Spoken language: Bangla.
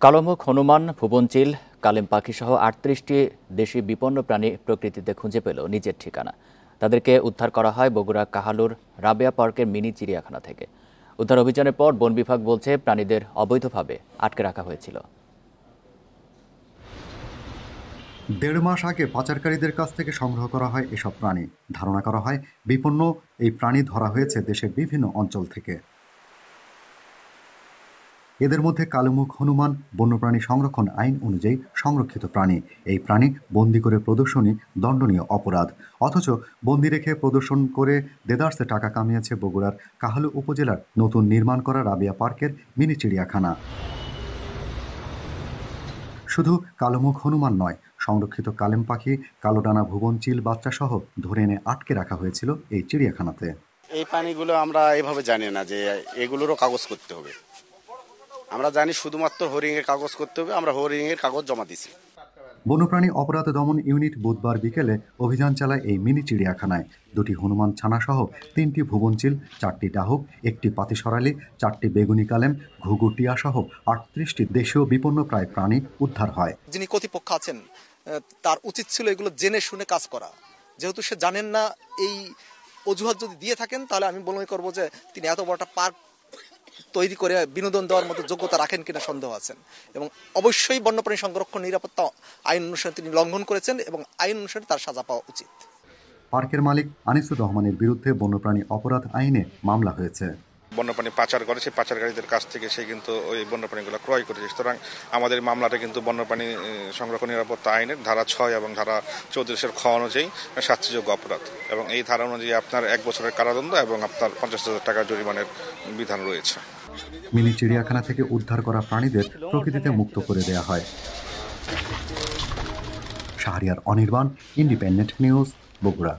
কালোমুখ হনুমান, ভুবনচিল, কালেম পাখিসহ ৩৮টি দেশি বিপন্ন প্রাণী প্রকৃতিতে খুঁজে পেল নিজের ঠিকানা। তাদেরকে উদ্ধার করা হয় বগুড়া কাহালুর রাবেয়া পার্কের মিনি চিড়িয়াখানা থেকে। উদ্ধার অভিযানের পর বন বিভাগ বলছে প্রাণীদের অবৈধভাবে আটকে রাখা হয়েছিল। ১.৫ মাস আগে পাচারকারীদের কাছ থেকে সংগ্রহ করা হয় এসব প্রাণী। ধারণা করা হয় বিপন্ন এই প্রাণী ধরা হয়েছে দেশের বিভিন্ন অঞ্চল থেকে। এদের মধ্যে কালোমুখ হনুমান বন্যপ্রাণী সংরক্ষণ আইন অনুযায়ী সংরক্ষিত প্রাণী। এই প্রাণী বন্দি করে প্রদর্শনী দণ্ডনীয় অপরাধ। অথচ বন্দি রেখে প্রদর্শন করে দেদারসে টাকা কামিয়েছে বগুড়ার কাহালু উপজেলার নতুন নির্মাণ করা রাবেয়া পার্কের মিনি চিড়িয়াখানা। শুধু কালোমুখ হনুমান নয়, সংরক্ষিত কালেম পাখি, কালোডানা ভুবনচিল বাচ্চাসহ ধরে এনে আটকে রাখা হয়েছিল এই চিড়িয়াখানাতে। এই প্রাণীগুলো আমরা এভাবে জানি না যে এগুলোরও কাগজ করতে হবে। আমরা জানি শুধুমাত্র হরিণের কাগজ করতে হবে, আমরা হরিণের কাগজ জমা দিছি। বন্যপ্রাণী অপরাধ দমন ইউনিট বুধবার বিকেলে অভিযান চালায় এই মিনি চিড়িয়াখানায়। 2টি হনুমান ছানাসহ 3টি ভুবনচিল, 4টি ডাহুক, 1টি পাতিসরালি, 4টি বেগুনি কালেম, ঘুঘু টিয়া সহ 38টি দেশীয় বিপন্ন প্রায় প্রাণী উদ্ধার হয়। যিনি কর্তৃপক্ষ আছেন তার উচিত ছিল এগুলো জেনে শুনে কাজ করা। যেহেতু সে জানেন না, এই অজুহাত যদি দিয়ে থাকেন তাহলে আমি মনে করবো যে তিনি এত বড় একটা পার্ক তৈরি করে বিনোদন দেওয়ার মতো যোগ্যতা রাখেন কিনা সন্দেহ আছেন। এবং অবশ্যই বন্যপ্রাণী সংরক্ষণ নিরাপত্তা আইন অনুসারে তিনি লঙ্ঘন করেছেন এবং আইন অনুসারে তার সাজা পাওয়া উচিত। পার্কের মালিক আনিসুর রহমানের বিরুদ্ধে বন্যপ্রাণী অপরাধ আইনে মামলা হয়েছে। বন্যপ্রাণী পাচার করে সেই পাচারকারীদের কাছ থেকে সে কিন্তু ওই বন্যপ্রাণীগুলো ক্রয় করেছে। সুতরাং আমাদের মামলাটা কিন্তু বন্যপ্রাণী সংরক্ষণ নিরাপত্তা আইনের ধারা 6 এবং ধারা 34 খ অনুযায়ী শাস্তিযোগ্য অপরাধ, এবং এই ধারা অনুযায়ী আপনার 1 বছরের কারাদণ্ড এবং আপনার 50,000 টাকা জরিমানার বিধান রয়েছে। মিনি চিড়িয়াখানা থেকে উদ্ধার করা প্রাণীদের প্রকৃতিতে মুক্ত করে দেয়া হয়। Shahriar Anirban, independent news, Bogura.